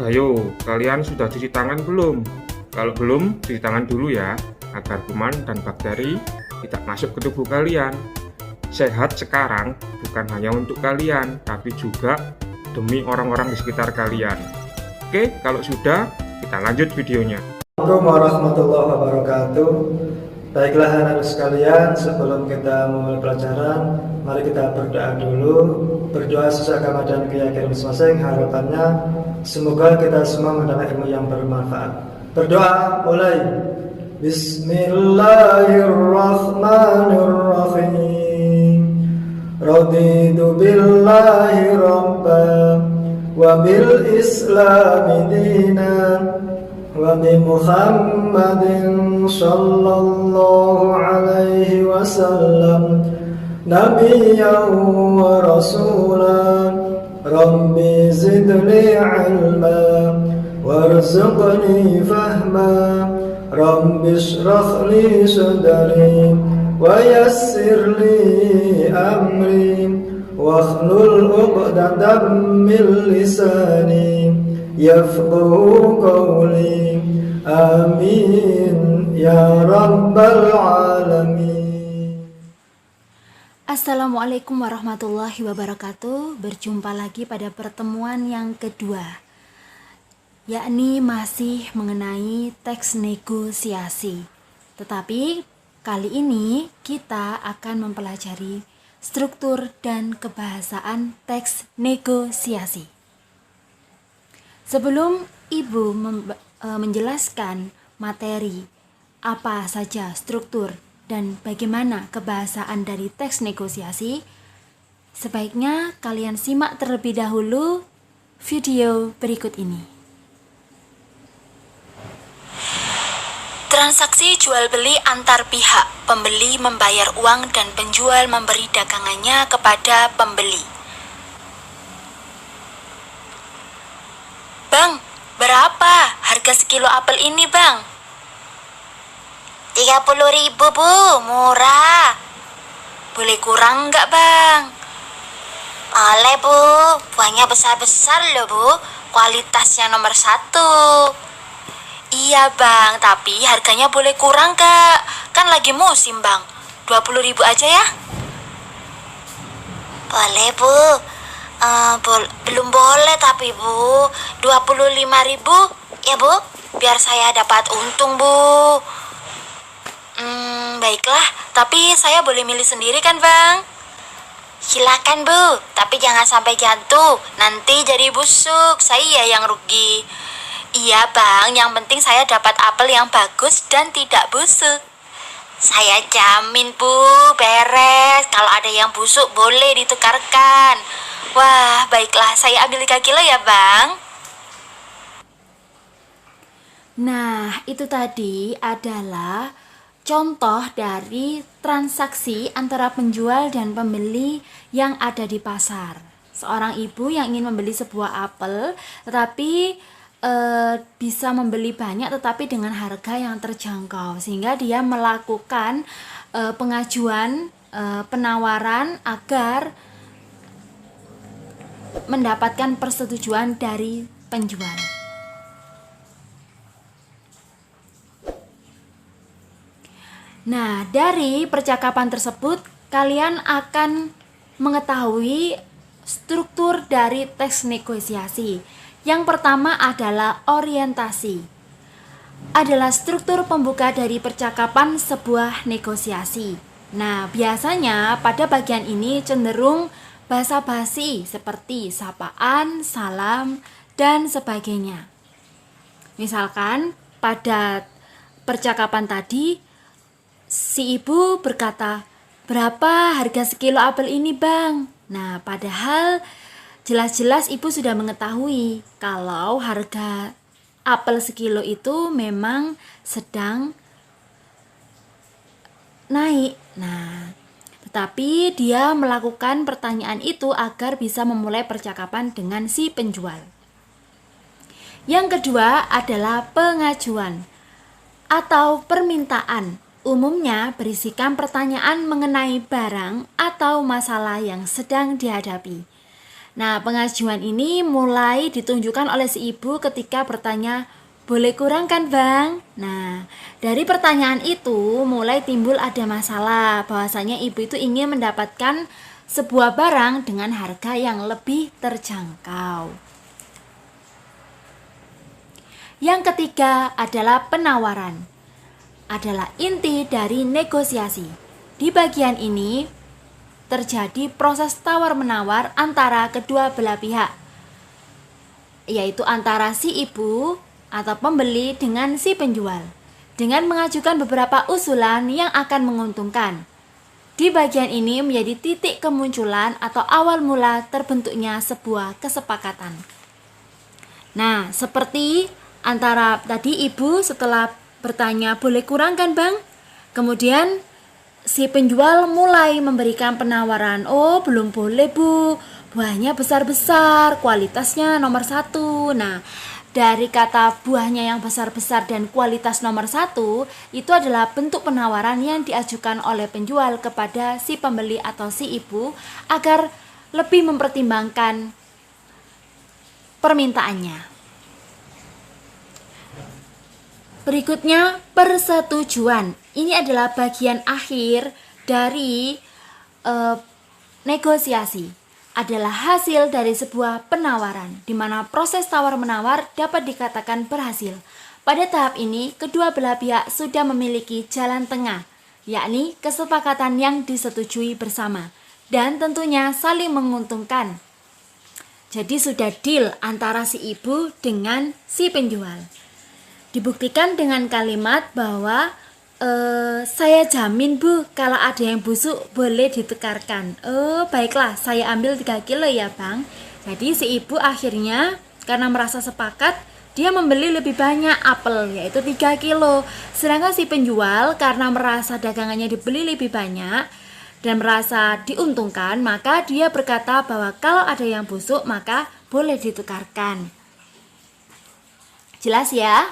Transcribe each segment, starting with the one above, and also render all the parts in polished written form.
Ayo, kalian sudah cuci tangan belum? Kalau belum, cuci tangan dulu ya, agar kuman dan bakteri tidak masuk ke tubuh kalian. Sehat sekarang bukan hanya untuk kalian, tapi juga demi orang-orang di sekitar kalian. Oke, kalau sudah, kita lanjut videonya. Assalamualaikum warahmatullahi wabarakatuh. Baiklah anak-anak sekalian, sebelum kita memulai pelajaran, mari kita berdoa dulu. Berdoa sesuai agama dan keyakinan masing-masing. Harapannya semoga kita semua mendapat ilmu yang bermanfaat. Berdoa mulai. Bismillahirrahmanirrahim. Raditu billahi rabban wa bil islami dinan wa bi Muhammadin sallallahu alaihi wasallam nabiyyan wa rasulan. Rabbi zidni ilma warzuqni fahma. Rabbi shrah li sadri wa yassir li amri wakhlul 'uqdatam min lisani yafqahu qawli. Amin ya rabbal alamin. Assalamualaikum warahmatullahi wabarakatuh. Berjumpa lagi pada pertemuan yang kedua, yakni masih mengenai teks negosiasi. Tetapi kali ini kita akan mempelajari struktur dan kebahasaan teks negosiasi. Sebelum Ibu menjelaskan materi apa saja struktur dan bagaimana kebahasaan dari teks negosiasi, sebaiknya kalian simak terlebih dahulu video berikut ini. Transaksi jual beli antar pihak. Pembeli membayar uang dan penjual memberi dagangannya kepada pembeli. Bang, berapa harga sekilo apel ini, Bang? 30.000 Bu, murah. Boleh kurang nggak, Bang? Boleh Bu, buahnya besar-besar loh Bu, kualitasnya nomor 1. Iya, Bang, tapi harganya boleh kurang nggak? Kan lagi musim, Bang. 20.000 aja ya? Boleh Bu, belum boleh tapi Bu, 25.000 ya Bu, biar saya dapat untung Bu. Baiklah, tapi saya boleh milih sendiri kan, Bang? Silakan Bu, tapi jangan sampai jatuh, nanti jadi busuk, saya yang rugi. Iya, Bang, yang penting saya dapat apel yang bagus dan tidak busuk. Saya jamin Bu, beres. Kalau ada yang busuk boleh ditukarkan. Wah, baiklah, saya ambil 3 kilo ya, Bang. Nah, itu tadi adalah contoh dari transaksi antara penjual dan pembeli yang ada di pasar. Seorang ibu yang ingin membeli sebuah apel, tetapi bisa membeli banyak tetapi dengan harga yang terjangkau, sehingga dia melakukan pengajuan penawaran agar mendapatkan persetujuan dari penjual. Nah, dari percakapan tersebut kalian akan mengetahui struktur dari teks negosiasi. Yang pertama adalah orientasi. Adalah struktur pembuka dari percakapan sebuah negosiasi. Nah, biasanya pada bagian ini cenderung basa-basi seperti sapaan, salam, dan sebagainya. Misalkan pada percakapan tadi, si ibu berkata, "Berapa harga sekilo apel ini, Bang?" Nah, padahal jelas-jelas ibu sudah mengetahui kalau harga apel sekilo itu memang sedang naik. Nah, tetapi dia melakukan pertanyaan itu agar bisa memulai percakapan dengan si penjual. Yang kedua adalah pengajuan atau permintaan. Umumnya berisikan pertanyaan mengenai barang atau masalah yang sedang dihadapi. Nah, pengajuan ini mulai ditunjukkan oleh si ibu ketika bertanya, boleh kurang kan bang? Nah, dari pertanyaan itu mulai timbul ada masalah bahwasanya ibu itu ingin mendapatkan sebuah barang dengan harga yang lebih terjangkau. Yang ketiga adalah penawaran. Adalah inti dari negosiasi. Di bagian ini terjadi proses tawar-menawar antara kedua belah pihak, yaitu antara si ibu atau pembeli dengan si penjual, dengan mengajukan beberapa usulan yang akan menguntungkan. Di bagian ini menjadi titik kemunculan atau awal mula terbentuknya sebuah kesepakatan. Nah, seperti antara tadi ibu setelah bertanya boleh kurang kan bang? Kemudian si penjual mulai memberikan penawaran, oh belum boleh bu, buahnya besar-besar, kualitasnya nomor 1. Nah, dari kata buahnya yang besar-besar dan kualitas nomor 1, itu adalah bentuk penawaran yang diajukan oleh penjual kepada si pembeli atau si ibu agar lebih mempertimbangkan permintaannya. Berikutnya, persetujuan. Ini adalah bagian akhir dari negosiasi. Adalah hasil dari sebuah penawaran, di mana proses tawar-menawar dapat dikatakan berhasil. Pada tahap ini, kedua belah pihak sudah memiliki jalan tengah, yakni kesepakatan yang disetujui bersama, dan tentunya saling menguntungkan. Jadi sudah deal antara si ibu dengan si penjual. Dibuktikan dengan kalimat bahwa saya jamin bu, kalau ada yang busuk boleh ditukarkan. Oh baiklah, saya ambil 3 kilo ya bang. Jadi si ibu akhirnya karena merasa sepakat, dia membeli lebih banyak apel, yaitu 3 kilo. Sedangkan si penjual karena merasa dagangannya dibeli lebih banyak dan merasa diuntungkan, maka dia berkata bahwa kalau ada yang busuk maka boleh ditukarkan. Jelas ya?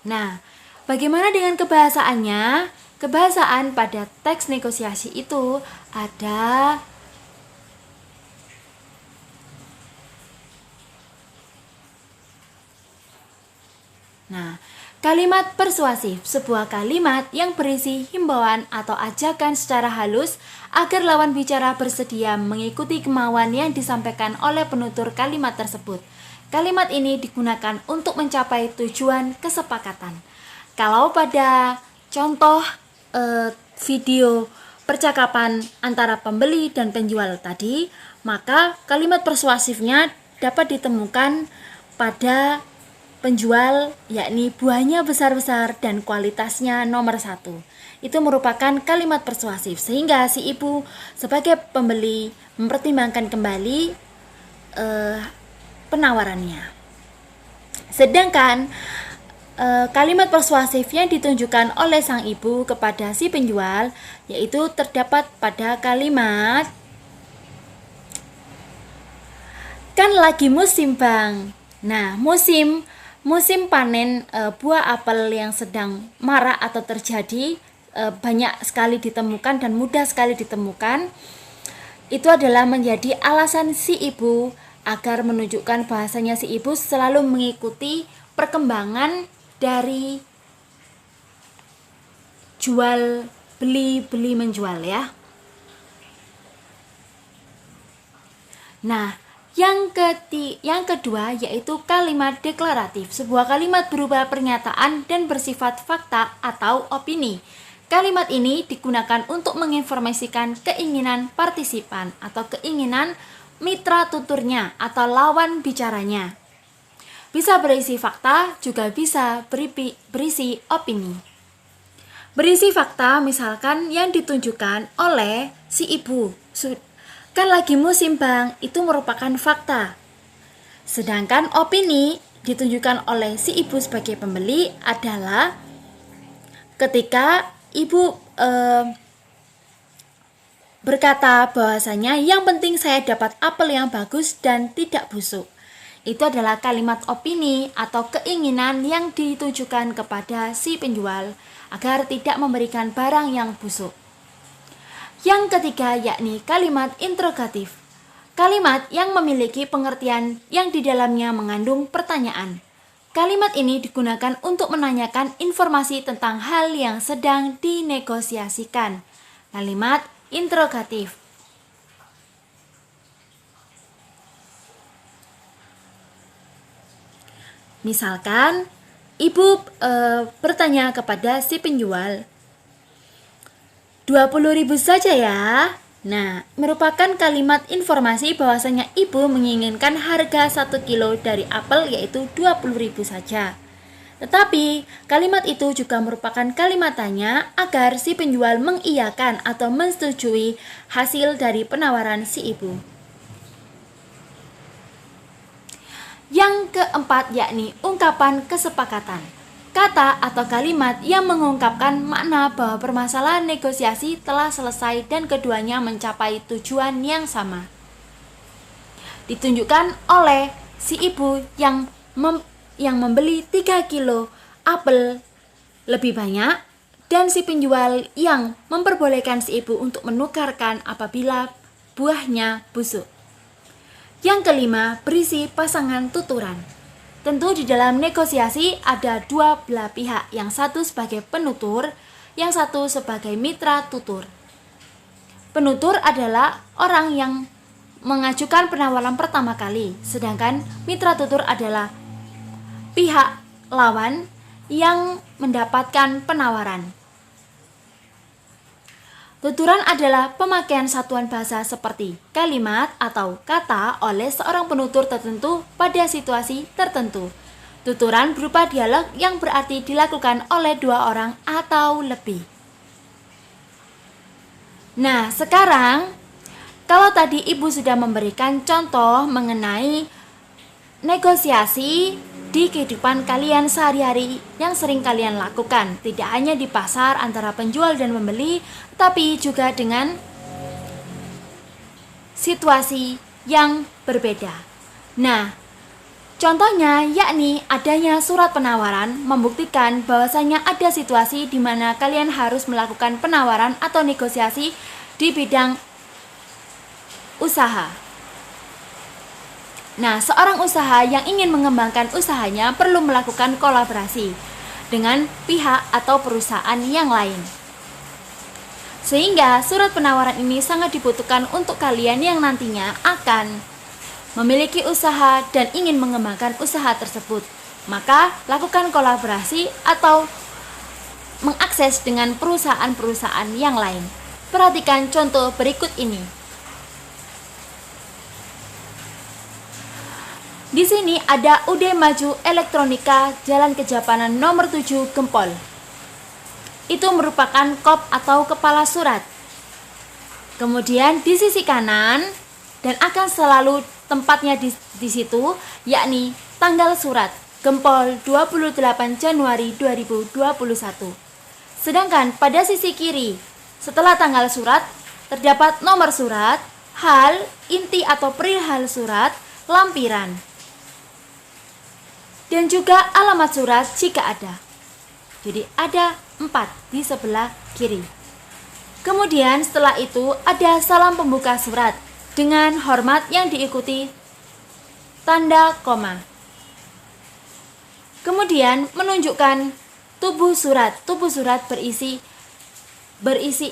Nah, bagaimana dengan kebahasaannya? Kebahasaan pada teks negosiasi itu ada kalimat persuasif, sebuah kalimat yang berisi himbauan atau ajakan secara halus agar lawan bicara bersedia mengikuti kemauan yang disampaikan oleh penutur kalimat tersebut. Kalimat ini digunakan untuk mencapai tujuan kesepakatan. Kalau pada contoh video percakapan antara pembeli dan penjual tadi, maka kalimat persuasifnya dapat ditemukan pada penjual, yakni buahnya besar-besar dan kualitasnya nomor 1. Itu merupakan kalimat persuasif, sehingga si ibu sebagai pembeli mempertimbangkan kembali penawarannya. Sedangkan kalimat persuasif yang ditunjukkan oleh sang ibu kepada si penjual, yaitu terdapat pada kalimat, kan lagi musim bang. Nah, musim panen buah apel yang sedang marak atau terjadi, banyak sekali ditemukan dan mudah sekali ditemukan. Itu adalah menjadi alasan si ibu agar menunjukkan bahasanya si ibu selalu mengikuti perkembangan dari jual beli menjual ya. Nah, yang kedua yaitu kalimat deklaratif. Sebuah kalimat berupa pernyataan dan bersifat fakta atau opini. Kalimat ini digunakan untuk menginformasikan keinginan partisipan atau keinginan mitra tuturnya atau lawan bicaranya. Bisa berisi fakta, juga bisa berisi opini. Berisi fakta misalkan yang ditunjukkan oleh si ibu, kan lagi musim bang, itu merupakan fakta. Sedangkan opini ditunjukkan oleh si ibu sebagai pembeli adalah ketika ibu berkata bahwasanya yang penting saya dapat apel yang bagus dan tidak busuk. Itu adalah kalimat opini atau keinginan yang ditujukan kepada si penjual agar tidak memberikan barang yang busuk. Yang ketiga yakni kalimat interrogatif. Kalimat yang memiliki pengertian yang di dalamnya mengandung pertanyaan. Kalimat ini digunakan untuk menanyakan informasi tentang hal yang sedang dinegosiasikan. Kalimat interrogatif. Misalkan, ibu bertanya kepada si penjual, 20.000 saja ya. Nah, merupakan kalimat informasi bahwasanya ibu menginginkan harga 1 kilo dari apel yaitu 20.000 saja. Tetapi, kalimat itu juga merupakan kalimat tanya agar si penjual mengiyakan atau menyetujui hasil dari penawaran si ibu. Yang keempat yakni ungkapan kesepakatan. Kata atau kalimat yang mengungkapkan makna bahwa permasalahan negosiasi telah selesai dan keduanya mencapai tujuan yang sama. Ditunjukkan oleh si ibu yang membeli 3 kilo apel lebih banyak dan si penjual yang memperbolehkan si ibu untuk menukarkan apabila buahnya busuk. Yang kelima, berisi pasangan tuturan. Tentu di dalam negosiasi ada dua belah pihak, yang satu sebagai penutur, yang satu sebagai mitra tutur. Penutur adalah orang yang mengajukan penawaran pertama kali, sedangkan mitra tutur adalah pihak lawan yang mendapatkan penawaran. Tuturan adalah pemakaian satuan bahasa seperti kalimat atau kata oleh seorang penutur tertentu pada situasi tertentu. Tuturan berupa dialog yang berarti dilakukan oleh dua orang atau lebih. Nah, sekarang kalau tadi ibu sudah memberikan contoh mengenai negosiasi di kehidupan kalian sehari-hari yang sering kalian lakukan, tidak hanya di pasar antara penjual dan pembeli, tapi juga dengan situasi yang berbeda. Nah, contohnya yakni adanya surat penawaran membuktikan bahwasanya ada situasi di mana kalian harus melakukan penawaran atau negosiasi di bidang usaha. Nah, seorang usaha yang ingin mengembangkan usahanya perlu melakukan kolaborasi dengan pihak atau perusahaan yang lain. Sehingga surat penawaran ini sangat dibutuhkan untuk kalian yang nantinya akan memiliki usaha dan ingin mengembangkan usaha tersebut. Maka lakukan kolaborasi atau mengakses dengan perusahaan-perusahaan yang lain. Perhatikan contoh berikut ini. Di sini ada UD Maju Elektronika Jalan Kejapanan nomor 7 Gempol. Itu merupakan kop atau kepala surat. Kemudian di sisi kanan dan akan selalu tempatnya di situ yakni tanggal surat Gempol 28 Januari 2021. Sedangkan pada sisi kiri setelah tanggal surat terdapat nomor surat, hal, inti atau perihal surat, lampiran. Dan juga alamat surat jika ada. Jadi ada 4 di sebelah kiri. Kemudian setelah itu ada salam pembuka surat dengan hormat yang diikuti tanda koma. Kemudian menunjukkan tubuh surat. Tubuh surat berisi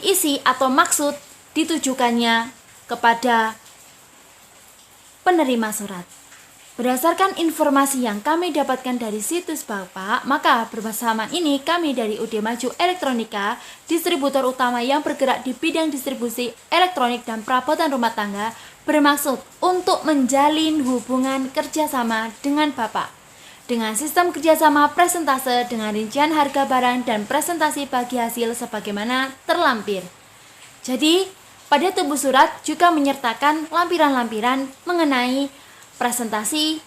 isi atau maksud ditujukannya kepada penerima surat. Berdasarkan informasi yang kami dapatkan dari situs Bapak, maka bersama ini kami dari UD Maju Elektronika, distributor utama yang bergerak di bidang distribusi elektronik dan perabotan rumah tangga, bermaksud untuk menjalin hubungan kerjasama dengan Bapak. Dengan sistem kerjasama presentase dengan rincian harga barang dan presentasi bagi hasil sebagaimana terlampir. Jadi, pada tubuh surat juga menyertakan lampiran-lampiran mengenai presentasi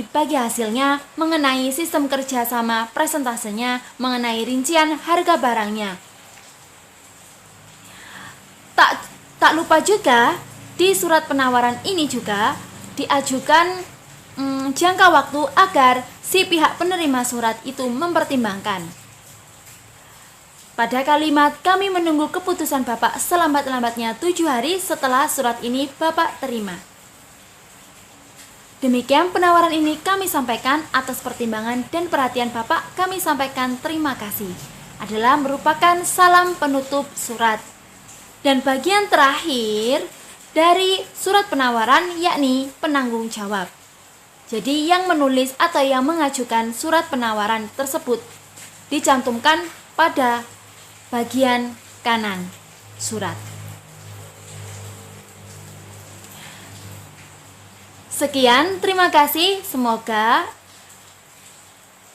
bagi hasilnya, mengenai sistem kerjasama presentasenya, mengenai rincian harga barangnya. Tak lupa juga di surat penawaran ini juga diajukan jangka waktu agar si pihak penerima surat itu mempertimbangkan. Pada kalimat kami menunggu keputusan Bapak selambat-lambatnya 7 hari setelah surat ini Bapak terima. Demikian penawaran ini kami sampaikan atas pertimbangan dan perhatian Bapak. Kami sampaikan terima kasih. Adalah merupakan salam penutup surat. Dan bagian terakhir dari surat penawaran yakni penanggung jawab. Jadi yang menulis atau yang mengajukan surat penawaran tersebut dicantumkan pada bagian kanan surat. Sekian, terima kasih. Semoga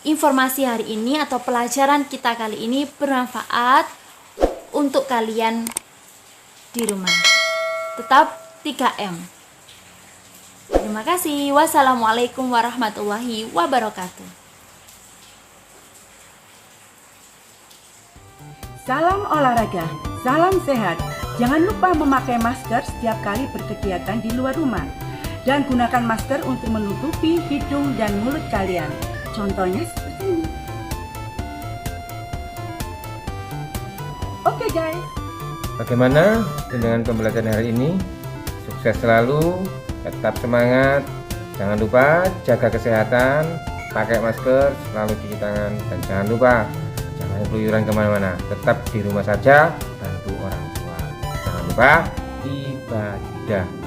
informasi hari ini atau pelajaran kita kali ini bermanfaat untuk kalian di rumah. Tetap 3M. Terima kasih. Wassalamualaikum warahmatullahi wabarakatuh. Salam olahraga, salam sehat. Jangan lupa memakai masker setiap kali berkegiatan di luar rumah. Dan gunakan masker untuk menutupi hidung dan mulut kalian. Contohnya seperti ini. Oke guys. Bagaimana dengan pembelajaran hari ini? Sukses selalu, tetap semangat. Jangan lupa jaga kesehatan, pakai masker, selalu cuci tangan, dan jangan lupa jangan keluyuran kemana-mana. Tetap di rumah saja, bantu orang tua. Jangan lupa ibadah.